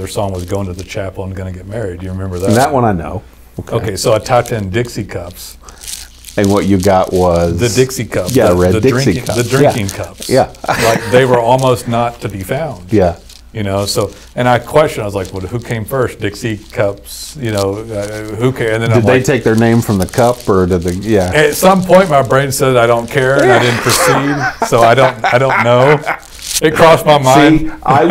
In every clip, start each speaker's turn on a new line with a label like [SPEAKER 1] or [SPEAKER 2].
[SPEAKER 1] Their song was "Going to the Chapel and Gonna Get Married." Do you remember that?
[SPEAKER 2] And that one I know.
[SPEAKER 1] Okay, so I typed in Dixie cups.
[SPEAKER 2] And what you got was
[SPEAKER 1] the Dixie cups.
[SPEAKER 2] Yeah,
[SPEAKER 1] the
[SPEAKER 2] Dixie
[SPEAKER 1] drinking,
[SPEAKER 2] cups.
[SPEAKER 1] The drinking cups.
[SPEAKER 2] Yeah.
[SPEAKER 1] Like they were almost not to be found.
[SPEAKER 2] Yeah.
[SPEAKER 1] You know, so, and I questioned, I was like, well, who came first? Dixie cups, you know, who cares? And then
[SPEAKER 2] did they take their name from the cup, or did the, yeah?
[SPEAKER 1] At some point, my brain said, I don't care, and I didn't proceed, so I don't know. It crossed my mind.
[SPEAKER 2] See, I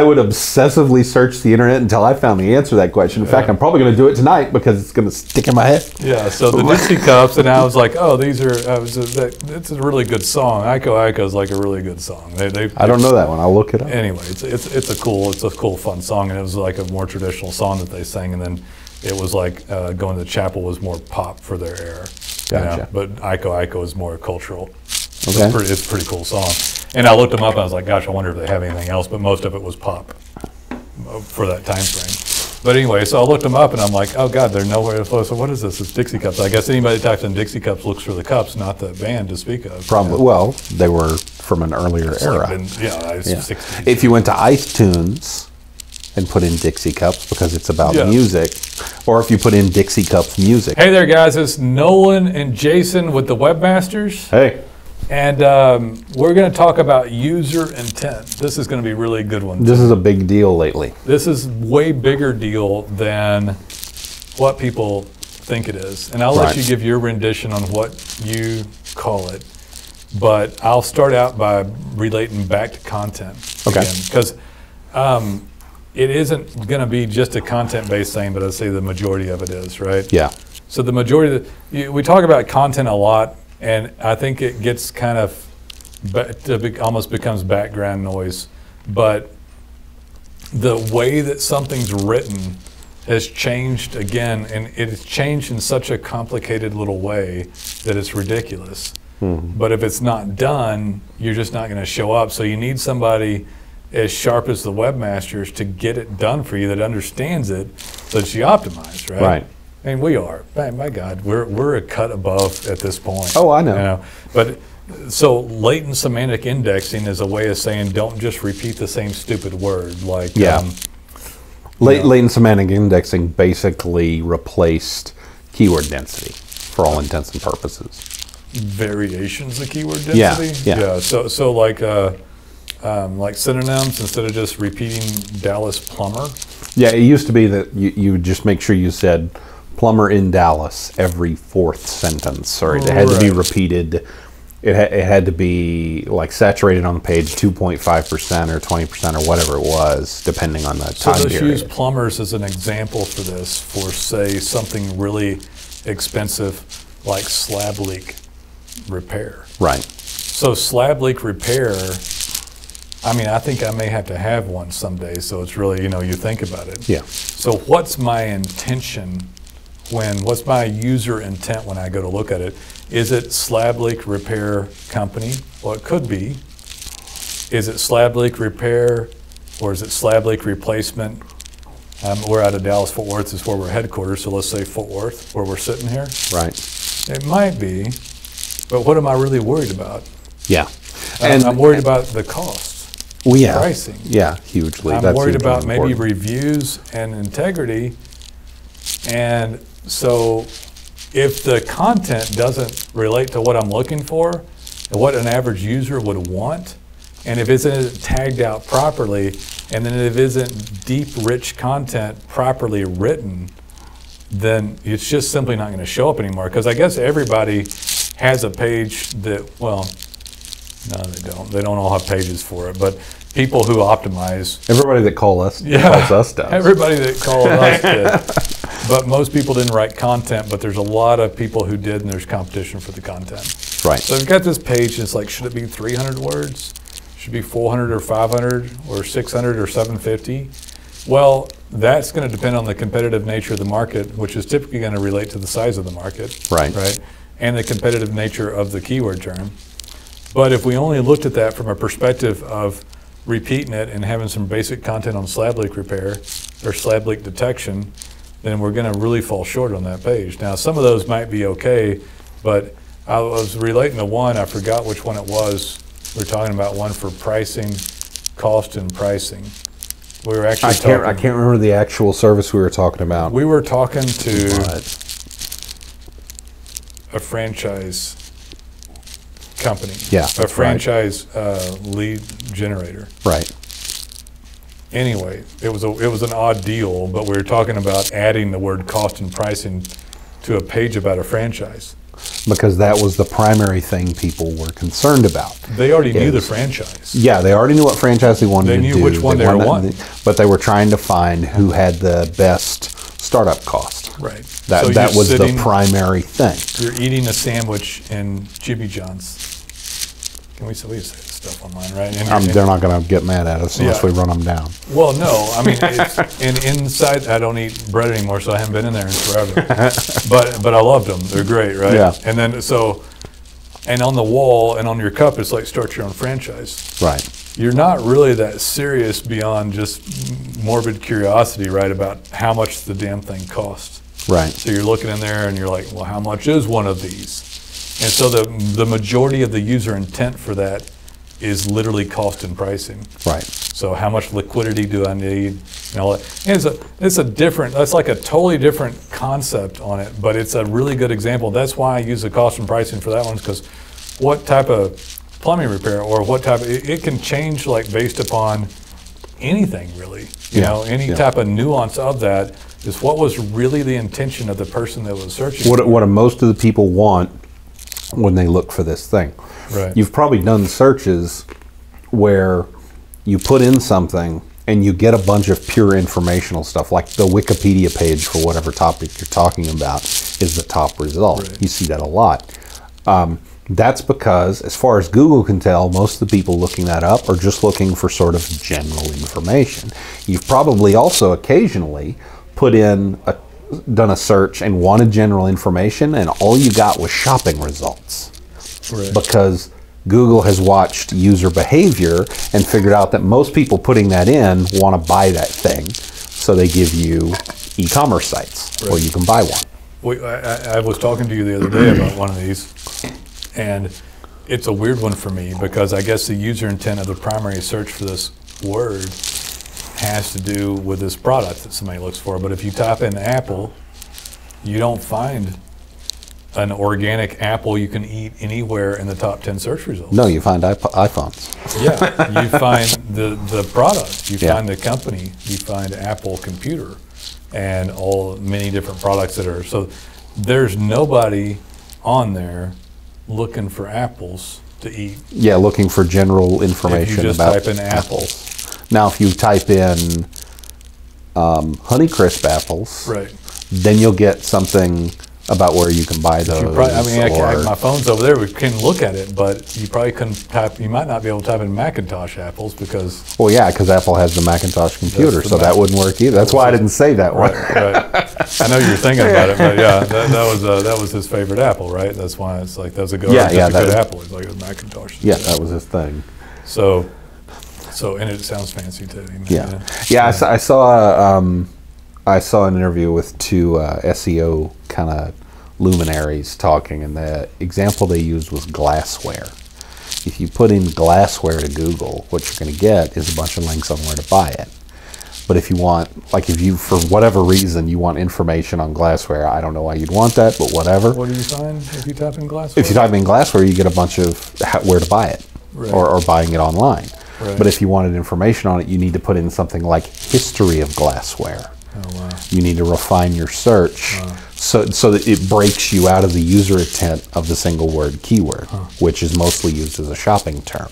[SPEAKER 2] would obsessively search the internet until I found the answer to that question. In fact, I'm probably going to do it tonight because it's going to stick in my head.
[SPEAKER 1] Yeah, so the Dixie cups, and I was like, oh, these are, it's a really good song. Iko is like a really good song.
[SPEAKER 2] I don't know that one. I'll look it up.
[SPEAKER 1] Anyway, it's a cool, fun song, and it was like a more traditional song that they sang, and then it was like Going to the Chapel was more pop for their era.
[SPEAKER 2] Gotcha.
[SPEAKER 1] You know? But Iko is more cultural.
[SPEAKER 2] Okay.
[SPEAKER 1] It's a pretty cool song. And I looked them up and I was like, gosh, I wonder if they have anything else, but most of it was pop for that time frame. But anyway, so I looked them up and I'm like, oh God, they're nowhere to flow. So what is this? It's Dixie cups. I guess anybody that types in Dixie cups looks for the cups, not the band to speak of.
[SPEAKER 2] Probably. Well, they were from an earlier era.
[SPEAKER 1] Like 60s.
[SPEAKER 2] If you went to iTunes and put in Dixie cups because it's about music, or if you put in Dixie cups music.
[SPEAKER 1] Hey there, guys. It's Nolan and Jason with the Webmasters.
[SPEAKER 2] Hey.
[SPEAKER 1] And we're going to talk about user intent. This is going to be a really good one.
[SPEAKER 2] This is a big deal lately.
[SPEAKER 1] This is way bigger deal than what people think it is. And I'll let you give your rendition on what you call it. But I'll start out by relating back to content.
[SPEAKER 2] Okay.
[SPEAKER 1] Because it isn't going to be just a content-based thing, but I'd say the majority of it is, right?
[SPEAKER 2] Yeah.
[SPEAKER 1] So the majority we talk about content a lot. And I think it gets kind of, almost becomes background noise. But the way that something's written has changed again, and it's changed in such a complicated little way that it's ridiculous. Mm-hmm. But if it's not done, you're just not going to show up. So you need somebody as sharp as the Webmasters to get it done for you that understands it so that you optimize, right?
[SPEAKER 2] Right.
[SPEAKER 1] I mean, we are. My God, we're a cut above at this point.
[SPEAKER 2] Oh, I know.
[SPEAKER 1] You know? But so latent semantic indexing is a way of saying don't just repeat the same stupid word. Like
[SPEAKER 2] latent semantic indexing basically replaced keyword density for all intents and purposes.
[SPEAKER 1] Variations of keyword density.
[SPEAKER 2] Yeah.
[SPEAKER 1] So like synonyms, instead of just repeating Dallas plumber.
[SPEAKER 2] Yeah, it used to be that you would just make sure you said plumber in Dallas every fourth sentence, or it had to be repeated. It had to be like saturated on the page 2.5% or 20% or whatever it was, depending on the time period.
[SPEAKER 1] So let's use plumbers as an example for this, for say something really expensive like slab leak repair.
[SPEAKER 2] Right.
[SPEAKER 1] So slab leak repair, I mean, I think I may have to have one someday, so it's really, you think about it.
[SPEAKER 2] Yeah.
[SPEAKER 1] So what's my intention what's my user intent when I go to look at it? Is it slab leak repair company? Well, it could be. Is it slab leak repair, or is it slab leak replacement? We're out of Dallas, Fort Worth is where we're headquarters, so let's say Fort Worth, where we're sitting here.
[SPEAKER 2] Right.
[SPEAKER 1] It might be, but what am I really worried about?
[SPEAKER 2] Yeah.
[SPEAKER 1] And I'm worried about the cost.
[SPEAKER 2] Well, yeah.
[SPEAKER 1] Pricing.
[SPEAKER 2] Yeah, hugely.
[SPEAKER 1] I'm worried about maybe reviews and integrity. And so if the content doesn't relate to what I'm looking for, and what an average user would want, and if it isn't tagged out properly, and then if it isn't deep, rich content properly written, then it's just simply not going to show up anymore. Because I guess everybody has a page that, well, no, they don't. They don't all have pages for it, but people who optimize.
[SPEAKER 2] Everybody that calls us does.
[SPEAKER 1] Everybody that calls us did. But most people didn't write content, but there's a lot of people who did, and there's competition for the content.
[SPEAKER 2] Right.
[SPEAKER 1] So you've got this page, and it's like, should it be 300 words? Should it be 400 or 500 or 600 or 750? Well, that's going to depend on the competitive nature of the market, which is typically going to relate to the size of the market.
[SPEAKER 2] Right.
[SPEAKER 1] And the competitive nature of the keyword term. But if we only looked at that from a perspective of repeating it and having some basic content on slab leak repair or slab leak detection, then we're going to really fall short on that page. Now, some of those might be okay, but I was relating to one, I forgot which one it was. We're talking about one for pricing, cost and pricing. We were actually
[SPEAKER 2] I can't remember the actual service we were talking about.
[SPEAKER 1] We were talking to
[SPEAKER 2] But
[SPEAKER 1] a franchise company.
[SPEAKER 2] Yeah,
[SPEAKER 1] A
[SPEAKER 2] that's
[SPEAKER 1] franchise lead generator.
[SPEAKER 2] right.
[SPEAKER 1] Anyway, it was an odd deal, but we were talking about adding the word cost and pricing to a page about a franchise.
[SPEAKER 2] Because that was the primary thing people were concerned about.
[SPEAKER 1] They already knew the franchise.
[SPEAKER 2] Yeah, they already knew what franchise they wanted to do.
[SPEAKER 1] They knew which one they were wanting.
[SPEAKER 2] But they were trying to find who had the best startup cost.
[SPEAKER 1] Right.
[SPEAKER 2] That
[SPEAKER 1] So
[SPEAKER 2] that
[SPEAKER 1] you're
[SPEAKER 2] was the
[SPEAKER 1] sitting-
[SPEAKER 2] primary thing.
[SPEAKER 1] You're eating a sandwich in Jimmy John's. Can we say this stuff online, right?
[SPEAKER 2] They're not going to get mad at us unless
[SPEAKER 1] Yeah.
[SPEAKER 2] we run them down.
[SPEAKER 1] Well, no. I mean, and inside, I don't eat bread anymore, so I haven't been in there in forever. but I loved them. They're great, right?
[SPEAKER 2] Yeah.
[SPEAKER 1] And then and on the wall and on your cup, it's like start your own franchise.
[SPEAKER 2] Right.
[SPEAKER 1] You're not really that serious beyond just morbid curiosity, right, about how much the damn thing costs.
[SPEAKER 2] Right.
[SPEAKER 1] So you're looking in there and you're like, well, how much is one of these? And so the majority of the user intent for that is literally cost and pricing.
[SPEAKER 2] Right.
[SPEAKER 1] So how much liquidity do I need? And all that. And that's like a totally different concept on it, but it's a really good example. That's why I use the cost and pricing for that one, because what type of plumbing repair or what type of, it can change like based upon anything really. You know, any type of nuance of that is what was really the intention of the person that was searching.
[SPEAKER 2] What do most of the people want when they look for this thing?
[SPEAKER 1] Right.
[SPEAKER 2] You've probably done searches where you put in something and you get a bunch of pure informational stuff, like the Wikipedia page for whatever topic you're talking about is the top result.
[SPEAKER 1] Right.
[SPEAKER 2] You see that a lot. That's because, as far as Google can tell, most of the people looking that up are just looking for sort of general information. You've probably also occasionally done a search and wanted general information, and all you got was shopping results.
[SPEAKER 1] Right.
[SPEAKER 2] Because Google has watched user behavior and figured out that most people putting that in want to buy that thing, so they give you e-commerce sites where you can buy one.
[SPEAKER 1] I was talking to you the other day about one of these, and it's a weird one for me because I guess the user intent of the primary search for this word has to do with this product that somebody looks for. But if you type in Apple, you don't find an organic apple you can eat anywhere in the top 10 search results.
[SPEAKER 2] No, you find iPhones.
[SPEAKER 1] Yeah, you find the product, you
[SPEAKER 2] Yeah.
[SPEAKER 1] find the company, you find Apple Computer, and many different products that are, so there's nobody on there looking for apples to eat.
[SPEAKER 2] Yeah, looking for general information
[SPEAKER 1] If you just
[SPEAKER 2] about
[SPEAKER 1] type in apples.
[SPEAKER 2] Now, if you type in Honeycrisp apples,
[SPEAKER 1] Right.
[SPEAKER 2] then you'll get something about where you can buy those.
[SPEAKER 1] My phone's over there. We can look at it, but you probably couldn't type. You might not be able to type in Macintosh apples because.
[SPEAKER 2] Well, yeah, because Apple has the Macintosh computer, so that wouldn't work either. That's why I didn't say that one.
[SPEAKER 1] Right. I know you were thinking about it, but yeah, that was his favorite apple, right? That's why it's like that's a good good apple. It's like a Macintosh.
[SPEAKER 2] Yeah, that was his thing.
[SPEAKER 1] So, and it sounds fancy too.
[SPEAKER 2] I saw an interview with two SEO kind of luminaries talking, and the example they used was glassware. If you put in glassware to Google, what you're going to get is a bunch of links on where to buy it. But if you want, if you, for whatever reason, you want information on glassware, I don't know why you'd want that, but whatever.
[SPEAKER 1] What do you find if you type in glassware?
[SPEAKER 2] If you type in glassware, you get a bunch of where to buy it, or buying it online.
[SPEAKER 1] Right.
[SPEAKER 2] But if you wanted information on it, you need to put in something like history of glassware.
[SPEAKER 1] Oh, wow.
[SPEAKER 2] You need to refine your search so that it breaks you out of the user intent of the single word keyword, which is mostly used as a shopping term.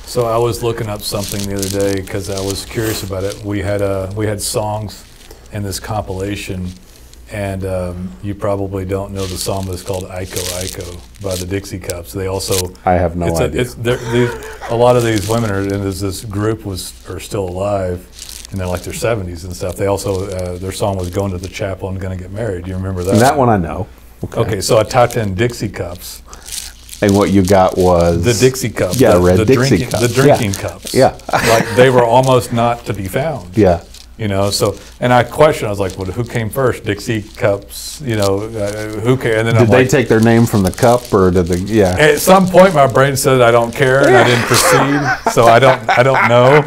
[SPEAKER 1] So I was looking up something the other day because I was curious about it. We had songs in this compilation, and you probably don't know the song, but it's called "Iko Iko" by the Dixie Cups. They also
[SPEAKER 2] I have no idea.
[SPEAKER 1] A lot of these women are, and this group are still alive, and they're like their 70s and stuff. They also their song was "Going to the Chapel and Gonna Get Married." Do you remember that?
[SPEAKER 2] And that one I know.
[SPEAKER 1] Okay, so I typed in Dixie Cups.
[SPEAKER 2] And what you got was
[SPEAKER 1] the Dixie cup.
[SPEAKER 2] Yeah, red Dixie cups.
[SPEAKER 1] The drinking cups.
[SPEAKER 2] Yeah.
[SPEAKER 1] Like they were almost not to be found.
[SPEAKER 2] Yeah.
[SPEAKER 1] You know, so, and I questioned, I was like, well, who came first? Dixie cups, you know, who cares? And then
[SPEAKER 2] did they take their name from the cup, or did they, yeah.
[SPEAKER 1] At some point my brain said I don't care, and I didn't proceed, so I don't know.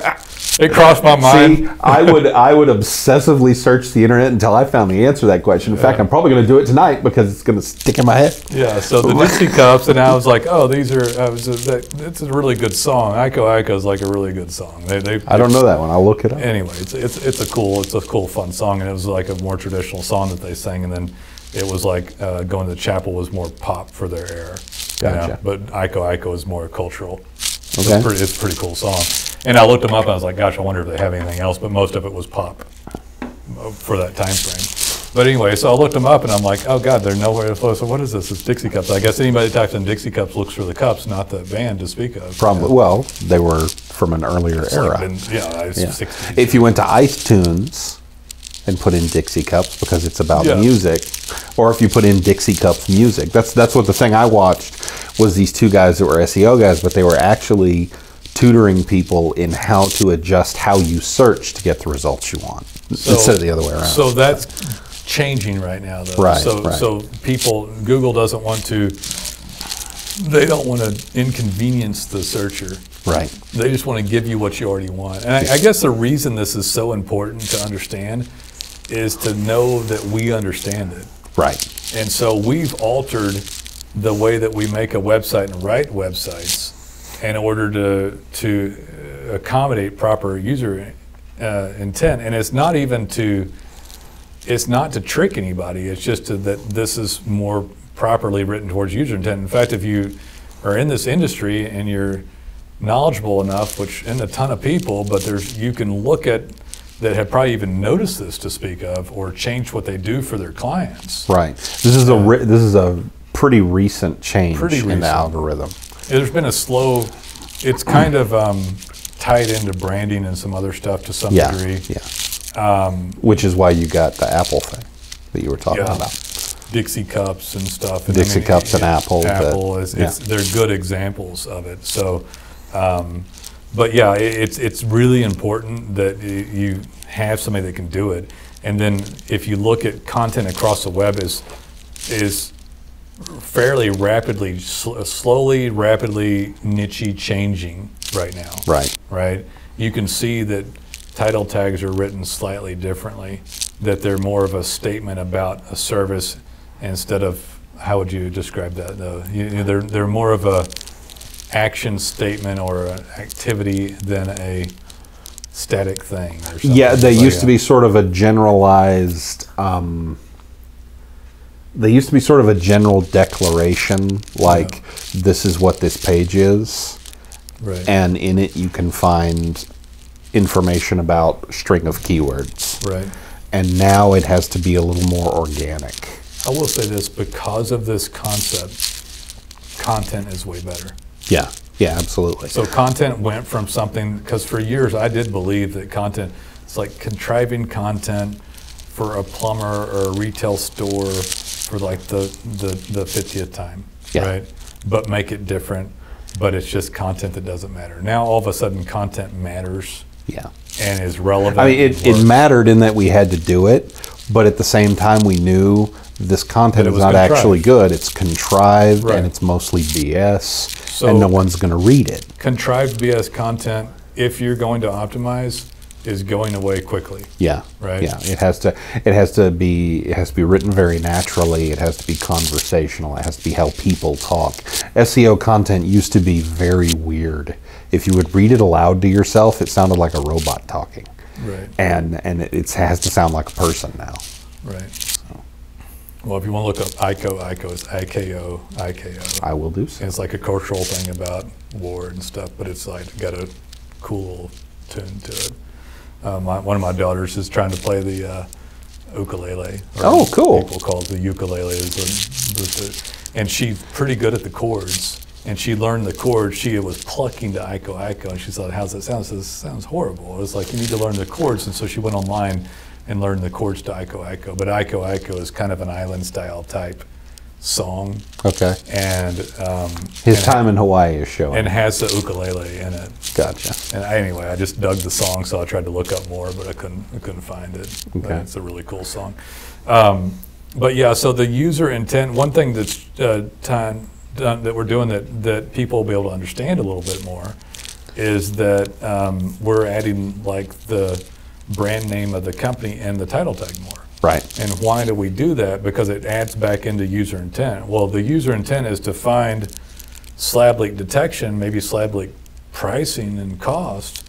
[SPEAKER 1] It crossed my mind.
[SPEAKER 2] See, I would obsessively search the internet until I found the answer to that question. In fact, I'm probably going to do it tonight because it's going to stick in my head.
[SPEAKER 1] Yeah. So the Dixie Cups, and I was like, oh, these are. It's a really good song. Iko is like a really good song.
[SPEAKER 2] I don't know that one. I'll look it up.
[SPEAKER 1] Anyway, it's a cool, fun song, and it was like a more traditional song that they sang, and then it was like Going to the Chapel was more pop for their era.
[SPEAKER 2] Gotcha.
[SPEAKER 1] But Iko is more cultural.
[SPEAKER 2] Okay.
[SPEAKER 1] It's a pretty cool song. And I looked them up and I was like, gosh, I wonder if they have anything else, but most of it was pop for that time frame. But anyway, so I looked them up and I'm like, oh God, they're nowhere to flow. So what is this? It's Dixie Cups. I guess anybody that types in Dixie Cups looks for the cups, not the band to speak of.
[SPEAKER 2] Probably. Well, they were from an earlier era.
[SPEAKER 1] Yeah. 60s.
[SPEAKER 2] If you went to iTunes and put in Dixie Cups because it's about music, or if you put in Dixie Cups music, that's what the thing I watched was these two guys that were SEO guys, but they were actually tutoring people in how to adjust how you search to get the results you want instead of the other way around.
[SPEAKER 1] So that's changing right now, though.
[SPEAKER 2] Right.
[SPEAKER 1] So Google doesn't want to. They don't want to inconvenience the searcher.
[SPEAKER 2] Right.
[SPEAKER 1] They just want to give you what you already want. And I guess the reason this is so important to understand is to know that we understand it.
[SPEAKER 2] Right.
[SPEAKER 1] And so we've altered the way that we make a website and write websites in order to accommodate proper user intent. And it's not to trick anybody. It's just that this is more properly written towards user intent. In fact, if you are in this industry and you're knowledgeable enough, which isn't a ton of people, but you can look at that have probably even noticed this to speak of, or changed what they do for their clients.
[SPEAKER 2] Right. This is a pretty recent change in the algorithm.
[SPEAKER 1] There's been a slow. It's kind of tied into branding and some other stuff to some degree.
[SPEAKER 2] Yeah. Which is why you got the Apple thing that you were talking about.
[SPEAKER 1] Dixie Cups and stuff. And
[SPEAKER 2] Dixie Cups and Apple.
[SPEAKER 1] They're good examples of it. So. But yeah, it's really important that you have somebody that can do it. And then if you look at content across the web is fairly rapidly, slowly, rapidly niche changing right now.
[SPEAKER 2] Right.
[SPEAKER 1] Right. You can see that title tags are written slightly differently, that they're more of a statement about a service instead of, how would you describe that though? They're more of a action statement or an activity than a static thing or something.
[SPEAKER 2] Yeah, they used to be sort of a generalized they used to be sort of a general declaration, like this is what this page is.
[SPEAKER 1] Right.
[SPEAKER 2] And in it you can find information about a string of keywords.
[SPEAKER 1] Right.
[SPEAKER 2] And now it has to be a little more organic.
[SPEAKER 1] I will say this, because of this concept, content is way better.
[SPEAKER 2] Yeah, absolutely.
[SPEAKER 1] So content went from something, because for years I did believe that content, it's like contriving content for a plumber or a retail store for like the 50th time, right? But make it different, but it's just content that doesn't matter. Now all of a sudden content matters.
[SPEAKER 2] Yeah.
[SPEAKER 1] And is relevant.
[SPEAKER 2] I mean, it mattered in that we had to do it, but at the same time we knew this content is not actually good. It's contrived and it's mostly BS, and no one's going to read it.
[SPEAKER 1] Contrived BS content, if you're going to optimize, is going away quickly.
[SPEAKER 2] Yeah.
[SPEAKER 1] Right.
[SPEAKER 2] Yeah. It has to be written very naturally. It has to be conversational. It has to be how people talk. SEO content used to be very weird. If you would read it aloud to yourself, it sounded like a robot talking.
[SPEAKER 1] Right.
[SPEAKER 2] And it has to sound like a person now.
[SPEAKER 1] Right. So. Well, if you want to look up Iko is IKO.
[SPEAKER 2] I will do so.
[SPEAKER 1] And it's like a cultural thing about war and stuff, but it's like got a cool tune to it. One of my daughters is trying to play the ukulele.
[SPEAKER 2] Oh, cool.
[SPEAKER 1] People call it the ukulele. And she's pretty good at the chords. And she learned the chords. She was plucking to Iko, and she thought, how's that sound? I said, this sounds horrible. It was like, you need to learn the chords. And so she went online and learned the chords to Iko. But Iko is kind of an island-style type song.
[SPEAKER 2] Okay.
[SPEAKER 1] And
[SPEAKER 2] his time in Hawaii is showing.
[SPEAKER 1] And has the ukulele in it.
[SPEAKER 2] Gotcha.
[SPEAKER 1] And anyway, I just dug the song, so I tried to look up more, but I couldn't find it.
[SPEAKER 2] Okay.
[SPEAKER 1] But it's a really cool song. But yeah, so the user intent. One thing that's that we're doing that people will be able to understand a little bit more is that we're adding like the brand name of the company and the title tag more.
[SPEAKER 2] Right.
[SPEAKER 1] And why do we do that? Because it adds back into user intent. Well, the user intent is to find slab leak detection, maybe slab leak pricing and cost,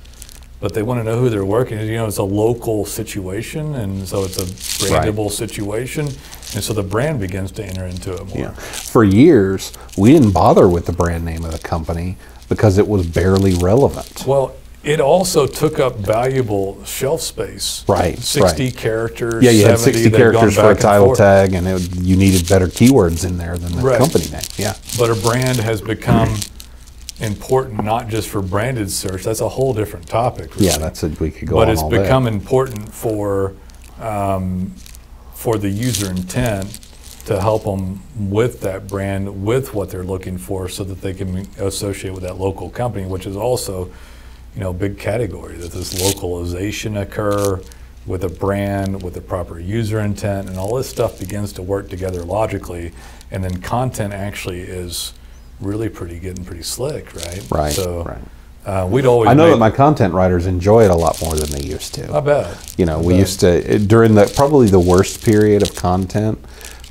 [SPEAKER 1] but they want to know who they're working with. You know, it's a local situation, and so it's a brandable situation, and so the brand begins to enter into it more.
[SPEAKER 2] Yeah. For years, we didn't bother with the brand name of the company because it was barely relevant.
[SPEAKER 1] Well, it also took up valuable shelf space.
[SPEAKER 2] Right.
[SPEAKER 1] 60 characters.
[SPEAKER 2] Yeah, you had
[SPEAKER 1] 70,
[SPEAKER 2] 60 characters for a title
[SPEAKER 1] forth.
[SPEAKER 2] tag, and you needed better keywords in there than the
[SPEAKER 1] Right.
[SPEAKER 2] company name. Yeah.
[SPEAKER 1] But a brand has become important not just for branded search. That's a whole different topic. Really.
[SPEAKER 2] Yeah, we could go
[SPEAKER 1] But
[SPEAKER 2] on
[SPEAKER 1] it's
[SPEAKER 2] all day.
[SPEAKER 1] become important for the user intent to help them with that brand, with what they're looking for, so that they can associate with that local company, which is also, you know, a big category, that this localization occur with a brand, with the proper user intent, and all this stuff begins to work together logically, and then content actually is really getting pretty slick, right?
[SPEAKER 2] Right.
[SPEAKER 1] So
[SPEAKER 2] right.
[SPEAKER 1] we'd always.
[SPEAKER 2] I know that my content writers enjoy it a lot more than they used to.
[SPEAKER 1] I bet.
[SPEAKER 2] You know, we used to, during probably the worst period of content,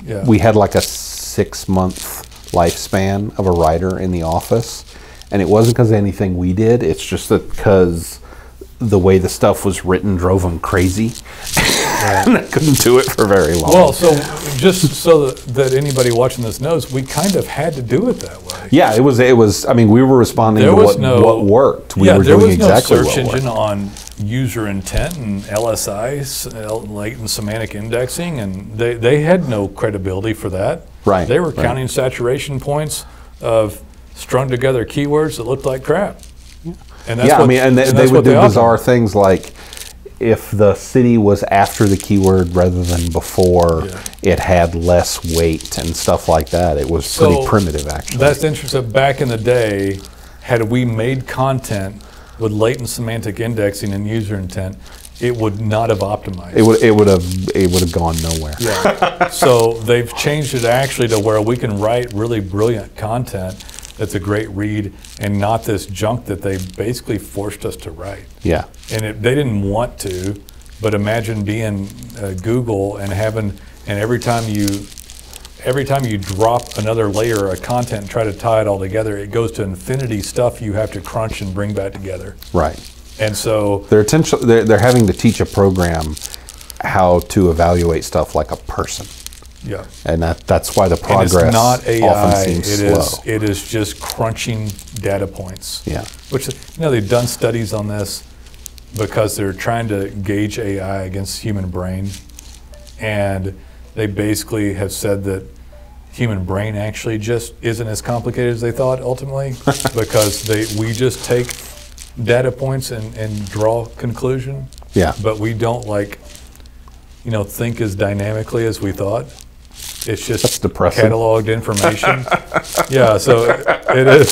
[SPEAKER 1] Yeah.
[SPEAKER 2] we had like a 6-month lifespan of a writer in the office. And it wasn't because of anything we did, it's just that because the way the stuff was written drove them crazy. And I couldn't do it for very long.
[SPEAKER 1] Well, so just so that anybody watching this knows, we kind of had to do it that way.
[SPEAKER 2] Yeah, it was. I mean, we were responding to what worked. We were doing exactly
[SPEAKER 1] there was
[SPEAKER 2] what
[SPEAKER 1] no search engine
[SPEAKER 2] worked.
[SPEAKER 1] on user intent and LSI, latent semantic indexing, and they had no credibility for that.
[SPEAKER 2] Right.
[SPEAKER 1] They were counting saturation points of strung together keywords that looked like crap. And that's
[SPEAKER 2] they would do bizarre things like, if the city was after the keyword rather than before, it had less weight and stuff like that. It was pretty primitive, actually.
[SPEAKER 1] That's interesting. Back in the day, had we made content with latent semantic indexing and user intent, it would not have optimized.
[SPEAKER 2] It would have gone nowhere.
[SPEAKER 1] Yeah. So they've changed it actually to where we can write really brilliant content that's a great read, and not this junk that they basically forced us to write.
[SPEAKER 2] Yeah.
[SPEAKER 1] And they didn't want to, but imagine being Google and every time you drop another layer of content and try to tie it all together, it goes to infinity stuff you have to crunch and bring back together.
[SPEAKER 2] Right.
[SPEAKER 1] And so
[SPEAKER 2] they're having to teach a program how to evaluate stuff like a person.
[SPEAKER 1] yeah.
[SPEAKER 2] And that's why the
[SPEAKER 1] And
[SPEAKER 2] progress
[SPEAKER 1] it's not AI,
[SPEAKER 2] often seems slow.
[SPEAKER 1] it is just crunching data points.
[SPEAKER 2] Yeah.
[SPEAKER 1] Which, you know, they've done studies on this because they're trying to gauge AI against human brain. And they basically have said that human brain actually just isn't as complicated as they thought ultimately, because we just take data points and draw conclusion.
[SPEAKER 2] Yeah.
[SPEAKER 1] But we don't think as dynamically as we thought. It's just
[SPEAKER 2] That's depressing.
[SPEAKER 1] cataloged information. Yeah, so it is.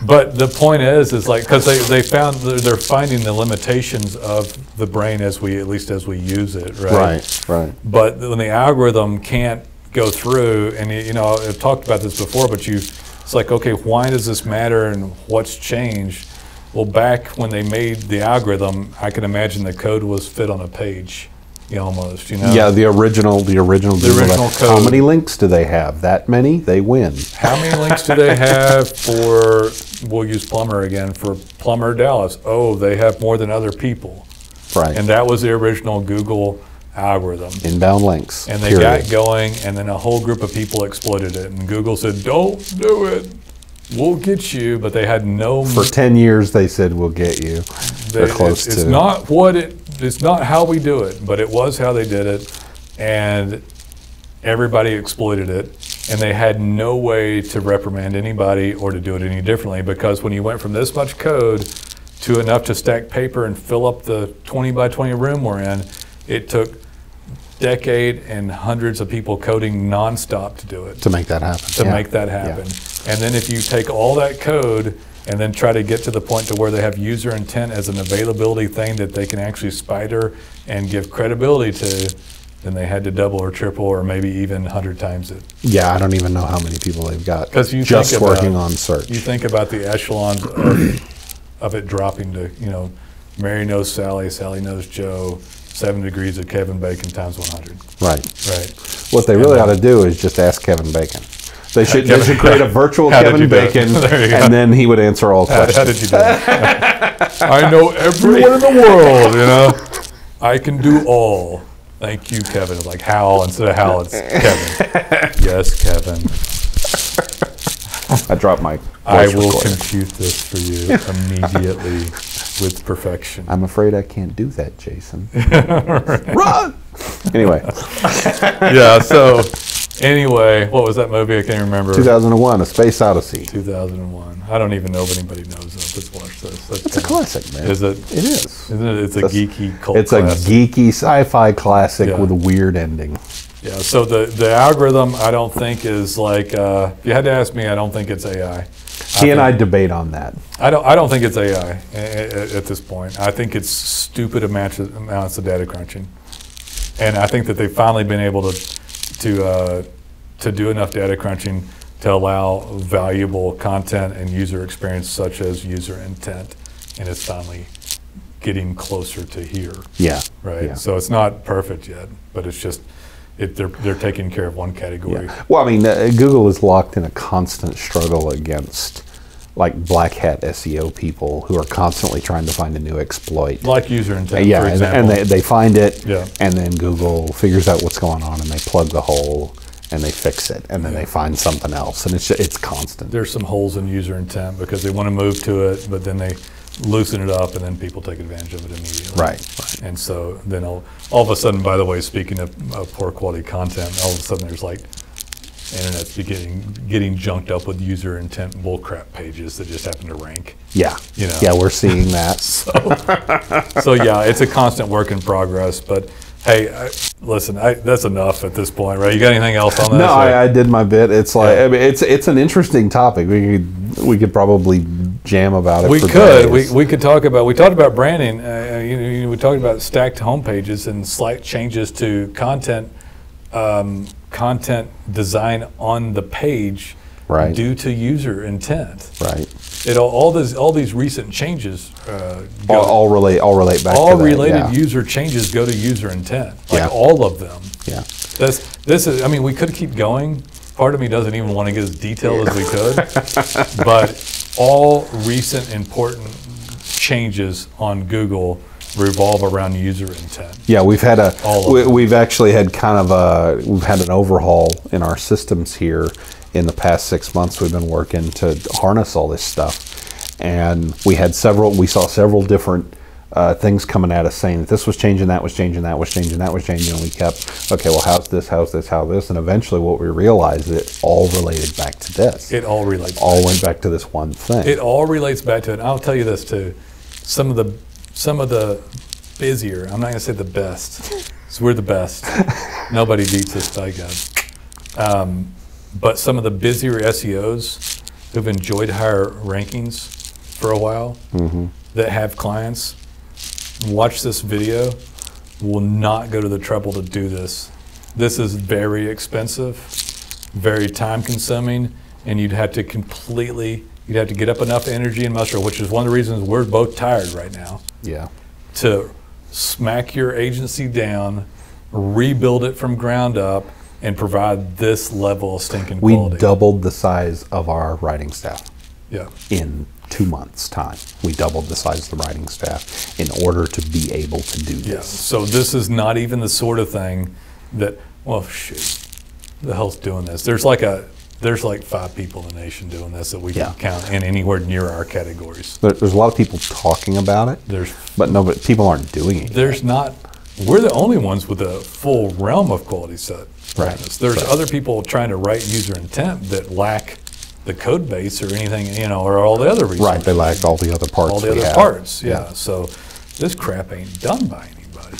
[SPEAKER 1] But the point is like, because they're finding the limitations of the brain at least as we use it, right?
[SPEAKER 2] Right.
[SPEAKER 1] But when the algorithm can't go through, and I've talked about this before, but it's like, okay, why does this matter and what's changed? Well, back when they made the algorithm, I can imagine the code was fit on a page. Almost.
[SPEAKER 2] Yeah, the original
[SPEAKER 1] original code.
[SPEAKER 2] How many links do they have? That many? They win.
[SPEAKER 1] How many links do they have for, we'll use Plumber again, for Plumber Dallas? Oh, they have more than other people.
[SPEAKER 2] Right.
[SPEAKER 1] And that was the original Google algorithm.
[SPEAKER 2] Inbound links.
[SPEAKER 1] And they got going, and then a whole group of people exploited it. And Google said, don't do it. We'll get you. But they had no...
[SPEAKER 2] For 10 years, they said, we'll get you. They're close to...
[SPEAKER 1] It's not how we do it, but it was how they did it, and everybody exploited it, and they had no way to reprimand anybody or to do it any differently, because when you went from this much code to enough to stack paper and fill up the 20 by 20 room we're in, it took decade and hundreds of people coding nonstop to do it.
[SPEAKER 2] To make that happen.
[SPEAKER 1] Make that happen. Yeah. And then if you take all that code and then try to get to the point to where they have user intent as an availability thing that they can actually spider and give credibility to, then they had to double or triple or maybe even 100 times it.
[SPEAKER 2] Yeah, I don't even know how many people they've got
[SPEAKER 1] Because
[SPEAKER 2] just working on search.
[SPEAKER 1] You think about the echelons of it dropping to, Mary knows Sally, Sally knows Joe, 7 degrees of Kevin Bacon times 100.
[SPEAKER 2] Right.
[SPEAKER 1] Right.
[SPEAKER 2] What they really ought to do is just ask Kevin Bacon. They should create a virtual Kevin Bacon, and then he would answer all questions.
[SPEAKER 1] How did you do that? I know everyone in the world, I can do all. Thank you, Kevin. It's like Hal instead of Hal, it's Kevin. Yes, Kevin.
[SPEAKER 2] I dropped my
[SPEAKER 1] I will compute this for you immediately with perfection.
[SPEAKER 2] I'm afraid I can't do that, Jason. Run! Anyway.
[SPEAKER 1] Yeah, so anyway, what was that movie? I can't remember.
[SPEAKER 2] 2001, A Space Odyssey.
[SPEAKER 1] 2001. I don't even know if anybody knows of. Let's watch this.
[SPEAKER 2] It's a classic, man.
[SPEAKER 1] Is it?
[SPEAKER 2] It is.
[SPEAKER 1] Isn't it? It's a geeky cult
[SPEAKER 2] It's
[SPEAKER 1] classic.
[SPEAKER 2] a geeky sci-fi classic with a weird ending.
[SPEAKER 1] Yeah, so the algorithm, I don't think is like, if you had to ask me, I don't think it's AI.
[SPEAKER 2] He and I debate on that.
[SPEAKER 1] I don't think it's AI at this point. I think it's stupid amounts of data crunching. And I think that they've finally been able to do enough data crunching to allow valuable content and user experience such as user intent. And it's finally getting closer to here.
[SPEAKER 2] Yeah.
[SPEAKER 1] Right?
[SPEAKER 2] Yeah.
[SPEAKER 1] So it's not perfect yet, but it's just, they're taking care of one category.
[SPEAKER 2] Yeah. Well, I mean, Google is locked in a constant struggle against like black hat SEO people who are constantly trying to find a new exploit.
[SPEAKER 1] Like user intent,
[SPEAKER 2] yeah,
[SPEAKER 1] for example.
[SPEAKER 2] and they find it,
[SPEAKER 1] Yeah.
[SPEAKER 2] and then Google figures out what's going on, and they plug the hole, and they fix it, and then they find something else, and it's constant.
[SPEAKER 1] There's some holes in user intent because they want to move to it, but then they loosen it up, and then people take advantage of it immediately.
[SPEAKER 2] Right.
[SPEAKER 1] And so then all of a sudden, by the way, speaking of poor quality content, all of a sudden there's like internet's getting junked up with user intent bullcrap pages that just happen to rank.
[SPEAKER 2] Yeah.
[SPEAKER 1] You know.
[SPEAKER 2] Yeah, we're seeing that.
[SPEAKER 1] So yeah, it's a constant work in progress. But hey, listen, that's enough at this point, right? You got anything else on that?
[SPEAKER 2] No, I did my bit. It's like I mean, it's an interesting topic. We could probably jam about it.
[SPEAKER 1] We
[SPEAKER 2] for
[SPEAKER 1] could.
[SPEAKER 2] days.
[SPEAKER 1] We could talk about. We talked about branding. We talked about stacked home pages and slight changes to content design on the page,
[SPEAKER 2] right,
[SPEAKER 1] due to user intent.
[SPEAKER 2] Right.
[SPEAKER 1] All these recent changes
[SPEAKER 2] all relate back.
[SPEAKER 1] All
[SPEAKER 2] to that,
[SPEAKER 1] related user changes go to user intent. Like all of them.
[SPEAKER 2] Yeah.
[SPEAKER 1] This is. I mean, we could keep going. Part of me doesn't even want to get as detailed as we could, but all recent important changes on Google revolve around user intent.
[SPEAKER 2] Yeah, we've actually had we've had an overhaul in our systems here in the past 6 months. We've been working to harness all this stuff, and we saw several different things coming at us saying that this was changing, that was changing, that was changing, that was changing, and we kept, okay, well, how's this, and eventually what we realized, it all related back to this.
[SPEAKER 1] It all relates.
[SPEAKER 2] All went back to this one thing.
[SPEAKER 1] It all relates back to it. And I'll tell you this too. Some of the busier, I'm not going to say the best, because we're the best. Nobody beats us, by God. But some of the busier SEOs who've enjoyed higher rankings for a while, that have clients, watch this video, will not go to the trouble to do this. This is very expensive, very time consuming, and you'd have to get up enough energy and muscle, which is one of the reasons we're both tired right now.
[SPEAKER 2] Yeah.
[SPEAKER 1] To smack your agency down, rebuild it from ground up, and provide this level of stinking quality.
[SPEAKER 2] We doubled the size of our writing staff.
[SPEAKER 1] Yeah.
[SPEAKER 2] In 2 months' time, we doubled the size of the writing staff in order to be able to do this.
[SPEAKER 1] Yeah. So this is not even the sort of thing that, well, shoot, the hell's doing this? There's like 5 people in the nation doing this that we can count in anywhere near our categories.
[SPEAKER 2] There's a lot of people talking about it, but people aren't doing it.
[SPEAKER 1] There's not. We're the only ones with a full realm of quality set.
[SPEAKER 2] Right.
[SPEAKER 1] There's other people trying to write user intent that lack the code base or anything, or all the other reasons.
[SPEAKER 2] Right, they lack all the other parts.
[SPEAKER 1] All the other parts, yeah. So this crap ain't done by anybody.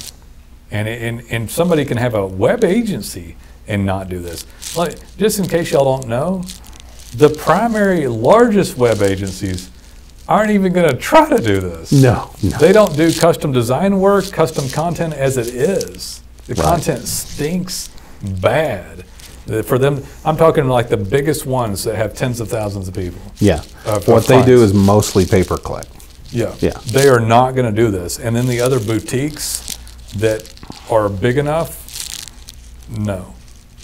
[SPEAKER 1] And somebody can have a web agency and not do this. Like, just in case y'all don't know, the primary largest web agencies aren't even going to try to do this.
[SPEAKER 2] No.
[SPEAKER 1] They don't do custom design work, custom content as it is. The content stinks bad. For them, I'm talking like the biggest ones that have tens of thousands of people.
[SPEAKER 2] Yeah. What they do is mostly pay-per-click.
[SPEAKER 1] Yeah.
[SPEAKER 2] Yeah.
[SPEAKER 1] They are not going to do this. And then the other boutiques that are big enough, no.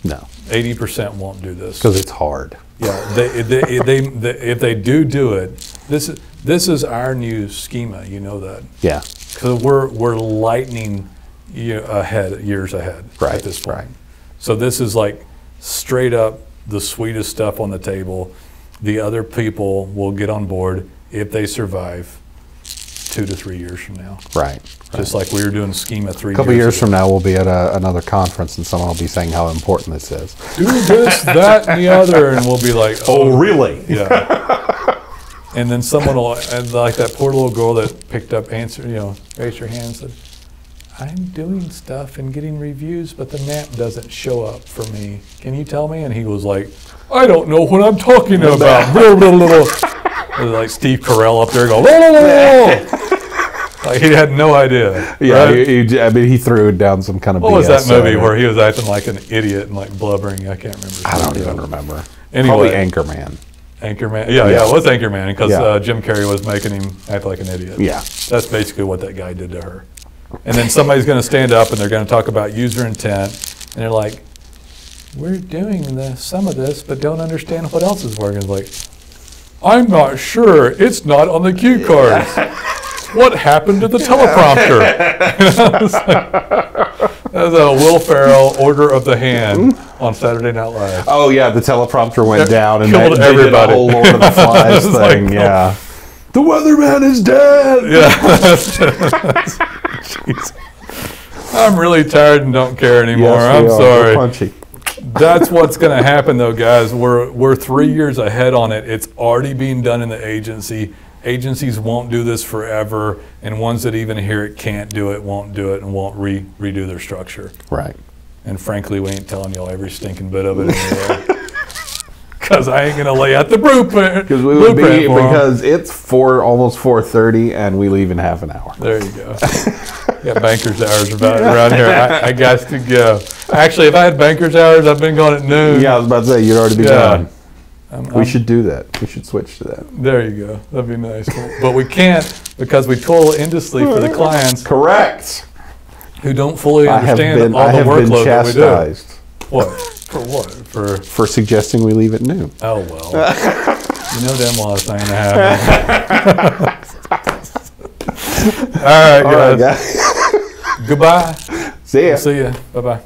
[SPEAKER 2] No.
[SPEAKER 1] 80% won't do this.
[SPEAKER 2] Because it's hard.
[SPEAKER 1] Yeah. If they do it, this is our new schema. You know that.
[SPEAKER 2] Yeah.
[SPEAKER 1] Because we're lightning years ahead
[SPEAKER 2] Right,
[SPEAKER 1] at this point.
[SPEAKER 2] right.
[SPEAKER 1] So this is like straight up the sweetest stuff on the table. The other people will get on board if they survive 2 to 3 years from now.
[SPEAKER 2] Right.
[SPEAKER 1] Just like we were doing schema 3 years
[SPEAKER 2] A couple years
[SPEAKER 1] ago.
[SPEAKER 2] from now, we'll be at another conference, and someone will be saying how important this is.
[SPEAKER 1] Do this, that, and the other, and we'll be like,
[SPEAKER 2] Oh, really?
[SPEAKER 1] yeah. And then someone will, and like that poor little girl that picked up, raised her hand and said, I'm doing stuff and getting reviews, but the map doesn't show up for me. Can you tell me? And he was like, I don't know what I'm talking about. Blah, blah, blah, blah. Like Steve Carell up there going, blah, blah, blah. Like he had no idea.
[SPEAKER 2] Yeah,
[SPEAKER 1] right?
[SPEAKER 2] he threw down some kind of
[SPEAKER 1] What was
[SPEAKER 2] BS
[SPEAKER 1] that movie where he was acting like an idiot and like blubbering? I can't remember.
[SPEAKER 2] I don't even remember.
[SPEAKER 1] Anyway.
[SPEAKER 2] Probably Anchorman.
[SPEAKER 1] Anchorman. Yeah, it was Anchorman because Jim Carrey was making him act like an idiot.
[SPEAKER 2] Yeah.
[SPEAKER 1] That's basically what that guy did to her. And then somebody's going to stand up and they're going to talk about user intent, and they're like, we're doing some of this, but don't understand what else is working. It's like, I'm not sure. It's not on the cue cards. What happened to the teleprompter? That's a Will Ferrell Order of the Hand on Saturday Night Live.
[SPEAKER 2] Oh yeah, the teleprompter went down and
[SPEAKER 1] killed
[SPEAKER 2] they did a
[SPEAKER 1] everybody.
[SPEAKER 2] whole Lord of the Flies
[SPEAKER 1] It's like,
[SPEAKER 2] thing. Yeah, the weatherman is dead.
[SPEAKER 1] Yeah. Jeez. I'm really tired and don't care anymore.
[SPEAKER 2] Yes,
[SPEAKER 1] I'm
[SPEAKER 2] we are.
[SPEAKER 1] sorry.
[SPEAKER 2] We're punchy.
[SPEAKER 1] That's what's going to happen, though, guys. We're 3 years ahead on it. It's already being done in the agency. Agencies won't do this forever, and ones that even hear it can't do it, won't do it, and won't redo their structure.
[SPEAKER 2] Right.
[SPEAKER 1] And frankly, we ain't telling y'all every stinking bit of it anyway. Because I ain't going to lay out the blueprint.
[SPEAKER 2] Because it's almost 4:30, and we leave in half an hour.
[SPEAKER 1] There you go. Got banker's hours around here. I got to go. Actually, if I had banker's hours, I've been going at noon.
[SPEAKER 2] Yeah, I was about to say, you'd already be gone. We should do that. We should switch to that.
[SPEAKER 1] There you go. That'd be nice. But we can't because we toil endlessly for the clients
[SPEAKER 2] Correct.
[SPEAKER 1] who don't fully understand all
[SPEAKER 2] I
[SPEAKER 1] the
[SPEAKER 2] have been
[SPEAKER 1] workload that we do.
[SPEAKER 2] chastised.
[SPEAKER 1] What? For what?
[SPEAKER 2] For suggesting we leave at noon.
[SPEAKER 1] Oh, well. You know damn well it's not going to happen. All right, guys.
[SPEAKER 2] All right, guys.
[SPEAKER 1] Goodbye.
[SPEAKER 2] See ya.
[SPEAKER 1] See ya. Bye-bye.